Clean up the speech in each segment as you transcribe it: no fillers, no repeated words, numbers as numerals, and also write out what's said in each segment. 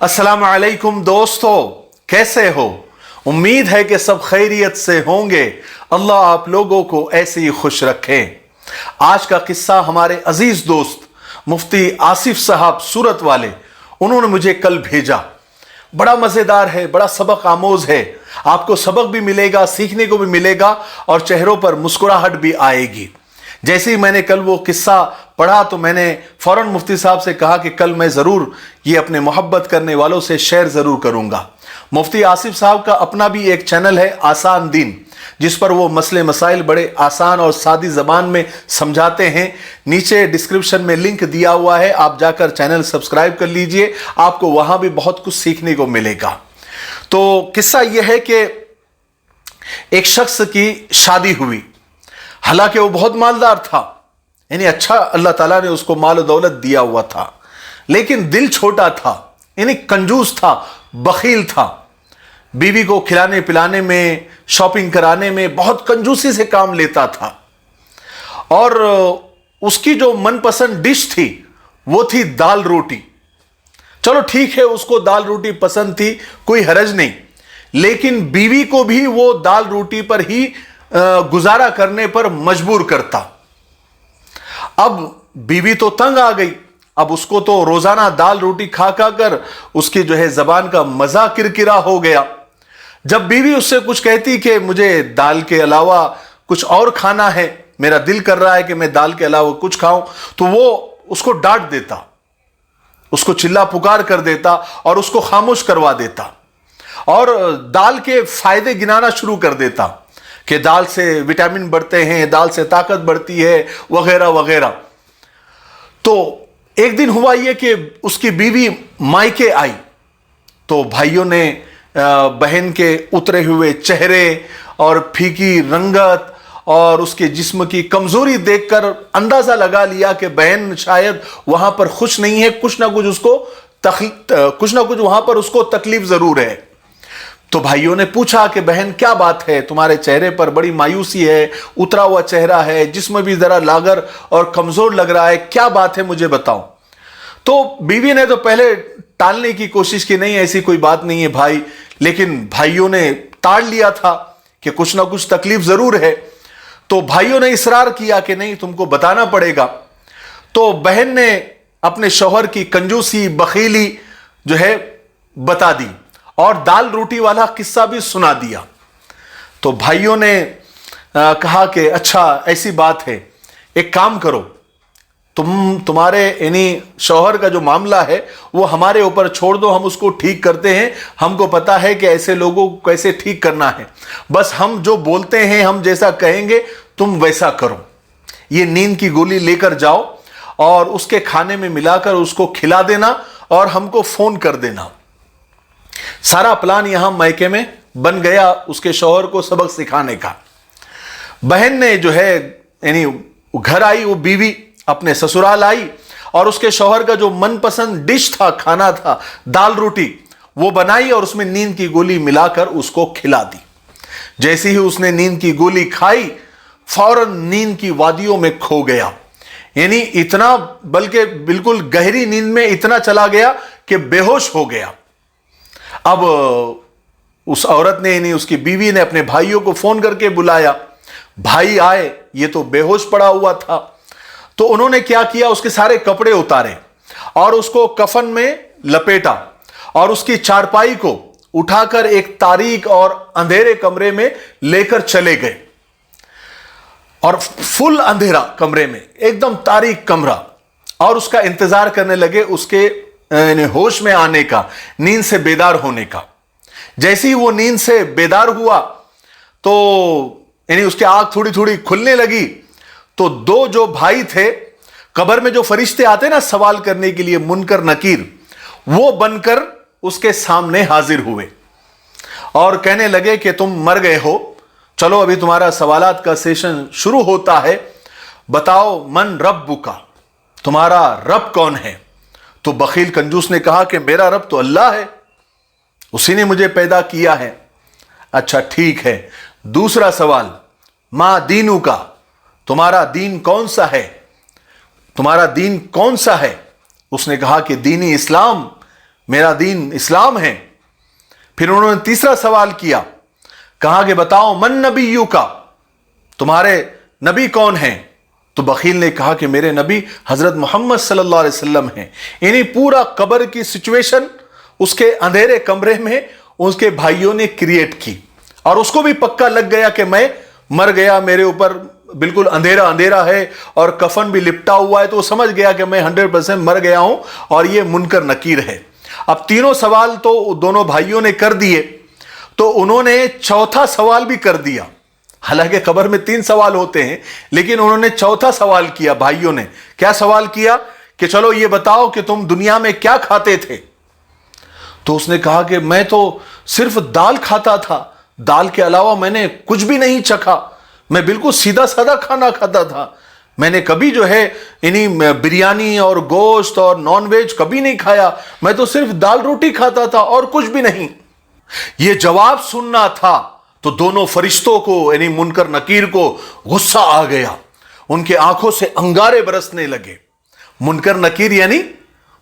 अस्सलाम वालेकुम दोस्तों, कैसे हो? उम्मीद है कि सब खैरियत से होंगे। अल्लाह आप लोगों को ऐसे ही खुश रखें। आज का किस्सा हमारे अजीज दोस्त मुफ्ती आसिफ साहब सूरत वाले, उन्होंने मुझे कल भेजा। बड़ा मजेदार है, बड़ा सबक आमोज है। आपको सबक भी मिलेगा, सीखने को भी मिलेगा और चेहरों पर मुस्कुराहट भी आएगी। जैसे ही मैंने कल वो किस्सा पढ़ा तो मैंने फौरन मुफ्ती साहब से कहा कि कल मैं ज़रूर ये अपने मोहब्बत करने वालों से शेयर ज़रूर करूँगा। मुफ्ती आसिफ साहब का अपना भी एक चैनल है आसान दीन, जिस पर वो मसले मसाइल बड़े आसान और सादी ज़बान में समझाते हैं। नीचे डिस्क्रिप्शन में लिंक दिया हुआ है, आप जाकर चैनल सब्सक्राइब कर लीजिए, आपको वहाँ भी बहुत कुछ सीखने को मिलेगा। तो किस्सा यह है कि एक शख्स की शादी हुई। हालांकि वो बहुत मालदार था, यानी अच्छा अल्लाह ताला ने उसको माल दौलत दिया हुआ था, लेकिन दिल छोटा था, यानी कंजूस था, बखील था। बीवी को खिलाने पिलाने में, शॉपिंग कराने में बहुत कंजूसी से काम लेता था। और उसकी जो मनपसंद डिश थी वो थी दाल रोटी। चलो ठीक है, उसको दाल रोटी पसंद थी, कोई हरज नहीं, लेकिन बीवी को भी वो दाल रोटी पर ही गुजारा करने पर मजबूर करता। अब बीवी तो तंग आ गई, अब उसको तो रोजाना दाल रोटी खा खा कर उसकी जो है जबान का मजा किरकिरा हो गया। जब बीवी उससे कुछ कहती कि मुझे दाल के अलावा कुछ और खाना है, मेरा दिल कर रहा है कि मैं दाल के अलावा कुछ खाऊं, तो वो उसको डांट देता, उसको चिल्ला पुकार कर देता और उसको खामोश करवा देता और दाल के फायदे गिनाना शुरू कर देता कि दाल से विटामिन बढ़ते हैं, दाल से ताकत बढ़ती है, वगैरह वगैरह। तो एक दिन हुआ यह कि उसकी बीवी मायके आई तो भाइयों ने बहन के उतरे हुए चेहरे और फीकी रंगत और उसके जिस्म की कमजोरी देखकर अंदाजा लगा लिया कि बहन शायद वहां पर खुश नहीं है, कुछ ना कुछ वहां पर उसको तकलीफ जरूर है। तो भाइयों ने पूछा कि बहन क्या बात है, तुम्हारे चेहरे पर बड़ी मायूसी है, उतरा हुआ चेहरा है, जिस्म भी जरा लागर और कमजोर लग रहा है, क्या बात है मुझे बताओ। तो बीवी ने तो पहले टालने की कोशिश की, नहीं ऐसी कोई बात नहीं है भाई, लेकिन भाइयों ने टाल लिया था कि कुछ ना कुछ तकलीफ जरूर है। तो भाइयों ने इसरार किया कि नहीं तुमको बताना पड़ेगा। तो बहन ने अपने शौहर की कंजूसी बखीली जो है बता दी और दाल रोटी वाला किस्सा भी सुना दिया। तो भाइयों ने कहा कि अच्छा ऐसी बात है, एक काम करो, तुम्हारे यानी शौहर का जो मामला है वो हमारे ऊपर छोड़ दो, हम उसको ठीक करते हैं, हमको पता है कि ऐसे लोगों को कैसे ठीक करना है, बस हम जो बोलते हैं, हम जैसा कहेंगे तुम वैसा करो। ये नींद की गोली लेकर जाओ और उसके खाने में मिलाकर उसको खिला देना और हमको फोन कर देना। सारा प्लान यहां मायके में बन गया उसके शौहर को सबक सिखाने का। बहन ने जो है यानी घर आई, वो बीवी अपने ससुराल आई और उसके शौहर का जो मनपसंद डिश था, खाना था, दाल रोटी, वो बनाई और उसमें नींद की गोली मिलाकर उसको खिला दी। जैसे ही उसने नींद की गोली खाई, फौरन नींद की वादियों में खो गया, यानी इतना, बल्कि बिल्कुल गहरी नींद में इतना चला गया कि बेहोश हो गया। अब उस औरत ने यानी उसकी बीवी ने अपने भाइयों को फोन करके बुलाया। भाई आए, ये तो बेहोश पड़ा हुआ था। तो उन्होंने क्या किया, उसके सारे कपड़े उतारे और उसको कफन में लपेटा और उसकी चारपाई को उठाकर एक तारीक और अंधेरे कमरे में लेकर चले गए। और फुल अंधेरा कमरे में, एकदम तारीक कमरा, और उसका इंतजार करने लगे उसके होश में आने का, नींद से बेदार होने का। जैसे ही वो नींद से बेदार हुआ तो यानी उसकी आंख थोड़ी थोड़ी खुलने लगी, तो दो जो भाई थे, कब्र में जो फरिश्ते आते ना सवाल करने के लिए, मुनकर नकीर, वो बनकर उसके सामने हाजिर हुए और कहने लगे कि तुम मर गए हो, चलो अभी तुम्हारा सवालात का सेशन शुरू होता है, बताओ मन रब्बुका, तुम्हारा रब कौन है। तो बखील कंजूस ने कहा कि मेरा रब तो अल्लाह है, उसी ने मुझे पैदा किया है। अच्छा ठीक है, दूसरा सवाल, मां दीनू का, तुम्हारा दीन कौन सा है, तुम्हारा दीन कौन सा है। उसने कहा कि दीनी इस्लाम, मेरा दीन इस्लाम है। फिर उन्होंने तीसरा सवाल किया, कहा कि बताओ मन नबीयू का, तुम्हारे नबी कौन हैं? तो बखील ने कहा कि मेरे नबी हजरत मोहम्मद सल्लल्लाहु अलैहि वसल्लम हैं। इन्हीं पूरा कब्र की सिचुएशन उसके अंधेरे कमरे में उसके भाइयों ने क्रिएट की, और उसको भी पक्का लग गया कि मैं मर गया, मेरे ऊपर बिल्कुल अंधेरा अंधेरा है और कफन भी लिपटा हुआ है, तो वो समझ गया कि मैं 100% मर गया हूं और ये मुनकर नकीर है। अब तीनों सवाल तो दोनों भाइयों ने कर दिए, तो उन्होंने चौथा सवाल भी कर दिया। हालांकि कब्र में 3 सवाल होते हैं, लेकिन उन्होंने चौथा सवाल किया। भाइयों ने क्या सवाल किया कि चलो ये बताओ कि तुम दुनिया में क्या खाते थे? तो उसने कहा कि मैं तो सिर्फ दाल खाता था, दाल के अलावा मैंने कुछ भी नहीं चखा, मैं बिल्कुल सीधा साधा खाना खाता था, मैंने कभी जो है इन्हीं बिरयानी और गोश्त और नॉन वेज कभी नहीं खाया, मैं तो सिर्फ दाल रोटी खाता था और कुछ भी नहीं। ये जवाब सुनना था तो दोनों फरिश्तों को यानी मुनकर नकीर को गुस्सा आ गया, उनके आंखों से अंगारे बरसने लगे। मुनकर नकीर यानी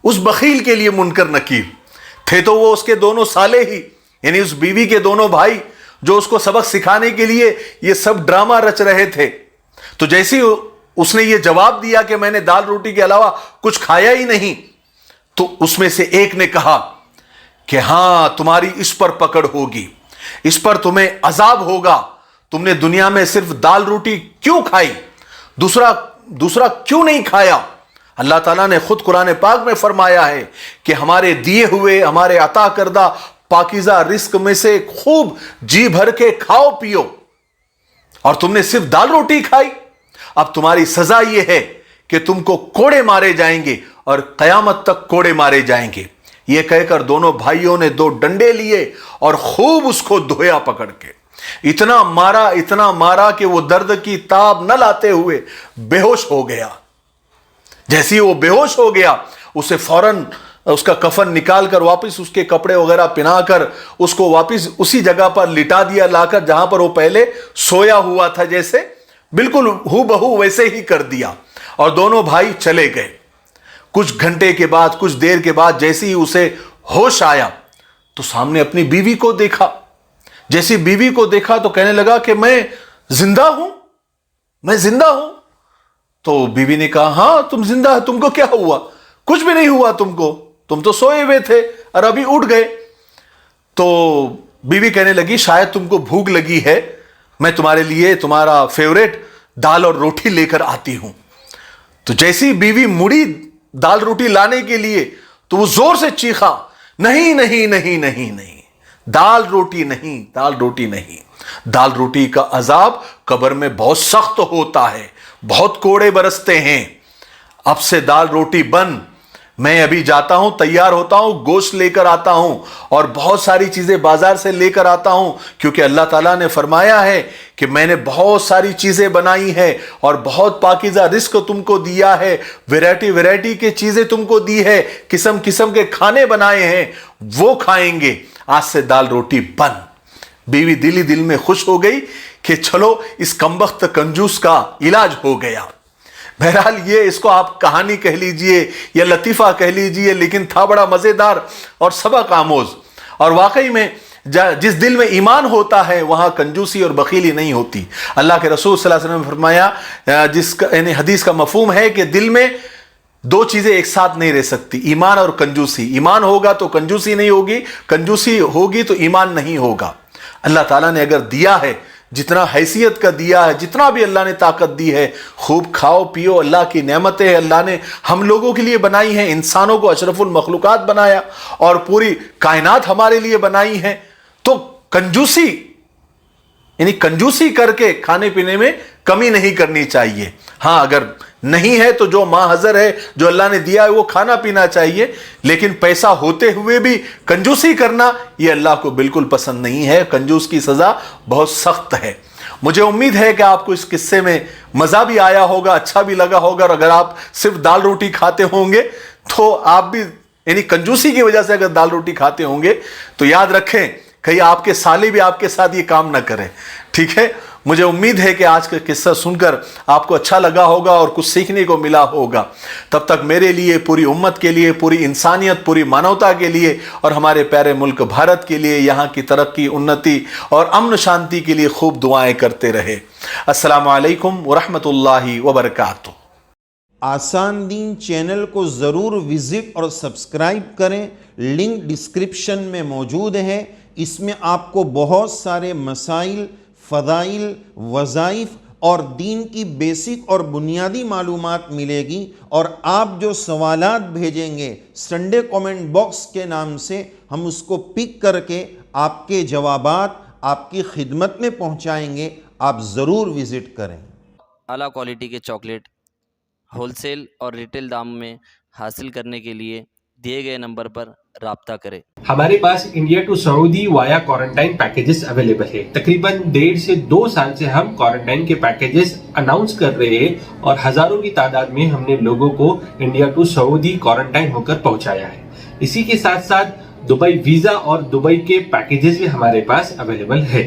उस बखील के लिए मुनकर नकीर थे तो वो उसके दोनों साले ही, यानी उस बीवी के दोनों भाई जो उसको सबक सिखाने के लिए ये सब ड्रामा रच रहे थे। तो जैसे उसने ये जवाब दिया कि मैंने दाल रोटी के अलावा कुछ खाया ही नहीं, तो उसमें से एक ने कहा कि हां तुम्हारी इस पर पकड़ होगी, इस पर तुम्हें अजाब होगा, तुमने दुनिया में सिर्फ दाल रोटी क्यों खाई, दूसरा क्यों नहीं खाया? अल्लाह ताला ने खुद कुरान पाक में फरमाया है कि हमारे दिए हुए, हमारे अता करदा पाकीज़ा रिस्क में से खूब जी भर के खाओ पियो, और तुमने सिर्फ दाल रोटी खाई। अब तुम्हारी सजा यह है कि तुमको कोड़े मारे जाएंगे और कयामत तक कोड़े मारे जाएंगे। यह कहकर दोनों भाइयों ने 2 डंडे लिए और खूब उसको धोया पकड़ के, इतना मारा कि वो दर्द की ताब न लाते हुए बेहोश हो गया। जैसे ही वो बेहोश हो गया, उसे फौरन उसका कफन निकालकर वापस उसके कपड़े वगैरह पहनाकर उसको वापस उसी जगह पर लिटा दिया, लाकर जहां पर वो पहले सोया हुआ था, जैसे बिल्कुल हूबहू वैसे ही कर दिया, और दोनों भाई चले गए। कुछ घंटे के बाद, कुछ देर के बाद जैसे ही उसे होश आया तो सामने अपनी बीवी को देखा। जैसी बीवी को देखा तो कहने लगा कि मैं जिंदा हूं। तो बीवी ने कहा हां तुम जिंदा है, तुमको क्या हुआ? कुछ भी नहीं हुआ तुमको, तुम तो सोए हुए थे और अभी उठ गए। तो बीवी कहने लगी शायद तुमको भूख लगी है, मैं तुम्हारे लिए तुम्हारा फेवरेट दाल और रोटी लेकर आती हूं। तो जैसी बीवी मुड़ी दाल रोटी लाने के लिए तो वो जोर से चीखा, नहीं नहीं नहीं नहीं नहीं, दाल रोटी नहीं, दाल रोटी नहीं। दाल रोटी का अजाब कब्र में बहुत सख्त होता है, बहुत कोड़े बरसते हैं। अब से दाल रोटी बन, मैं अभी जाता हूं, तैयार होता हूं, गोश्त लेकर आता हूं और बहुत सारी चीजें बाजार से लेकर आता हूं, क्योंकि अल्लाह ताला ने फरमाया है कि मैंने बहुत सारी चीजें बनाई हैं और बहुत पाकीज़ा रिस्क तुमको दिया है, वैरायटी की चीजें तुमको दी है, किस्म किस्म के खाने बनाए हैं, वो खाएंगे, आज से दाल रोटी बन। बीवी दिल ही दिल में खुश हो गई कि चलो इस कमबख्त कंजूस का इलाज हो गया। बहरहाल ये, इसको आप कहानी कह लीजिए या लतीफ़ा कह लीजिए, लेकिन था बड़ा मज़ेदार और सबक आमोज। और वाकई में जिस दिल में ईमान होता है वहाँ कंजूसी और बखीली नहीं होती। अल्लाह के रसूल सल्लल्लाहु अलैहि वसल्लम ने फरमाया, जिसका यानी हदीस का मफहूम है कि दिल में 2 चीज़ें एक साथ नहीं रह सकती, ईमान और कंजूसी। ईमान होगा तो कंजूसी नहीं होगी, कंजूसी होगी तो ईमान नहीं होगा। अल्लाह ताला ने अगर दिया है, जितना हैसियत का दिया है, जितना भी अल्लाह ने ताकत दी है, खूब खाओ पियो, अल्लाह की नेमतें अल्लाह ने हम लोगों के लिए बनाई हैं। इंसानों को अशरफुल मखलूकात बनाया और पूरी कायनात हमारे लिए बनाई है। तो कंजूसी यानी कंजूसी करके खाने पीने में कमी नहीं करनी चाहिए। हाँ, अगर नहीं है तो जो माहज़र है, जो अल्लाह ने दिया है, वो खाना पीना चाहिए, लेकिन पैसा होते हुए भी कंजूसी करना ये अल्लाह को बिल्कुल पसंद नहीं है। कंजूस की सज़ा बहुत सख्त है। मुझे उम्मीद है कि आपको इस किस्से में मज़ा भी आया होगा, अच्छा भी लगा होगा। और अगर आप सिर्फ दाल रोटी खाते होंगे तो आप भी यानी कंजूसी की वजह से अगर दाल रोटी खाते होंगे तो याद रखें कहीं आपके साले भी आपके साथ ये काम ना करें, ठीक है। मुझे उम्मीद है कि आज का किस्सा सुनकर आपको अच्छा लगा होगा और कुछ सीखने को मिला होगा। तब तक मेरे लिए, पूरी उम्मत के लिए, पूरी इंसानियत, पूरी मानवता के लिए और हमारे प्यारे मुल्क भारत के लिए, यहाँ की तरक्की, उन्नति और अमन शांति के लिए खूब दुआएं करते रहे। अस्सलामु अलैकुम व रहमतुल्लाहि व बरकातुहू। आसान दीन चैनल को ज़रूर विज़िट और सब्सक्राइब करें, लिंक डिस्क्रिप्शन में मौजूद है। इसमें आपको बहुत सारे मसाइल, फ़दाइल, वज़ाइफ और दीन की बेसिक और बुनियादी मालूमात मिलेगी। और आप जो सवालात भेजेंगे संडे कमेंट बॉक्स के नाम से, हम उसको पिक करके आपके जवाबात आपकी खिदमत में पहुंचाएंगे। आप ज़रूर विज़िट करें। आला क्वालिटी के चॉकलेट होलसेल और रिटेल दाम में हासिल करने के लिए दिए गए नंबर पर राब्ता करें। हमारे पास India to Saudi via quarantine packages available है। तकरीबन 1.5 से 2 साल से हम क्वारंटाइन के पैकेजेस अनाउंस कर रहे हैं और हजारों की तादाद में हमने लोगों को इंडिया टू सऊदी क्वारंटाइन होकर पहुंचाया है। इसी के साथ साथ दुबई वीजा और दुबई के पैकेजेस भी हमारे पास अवेलेबल है।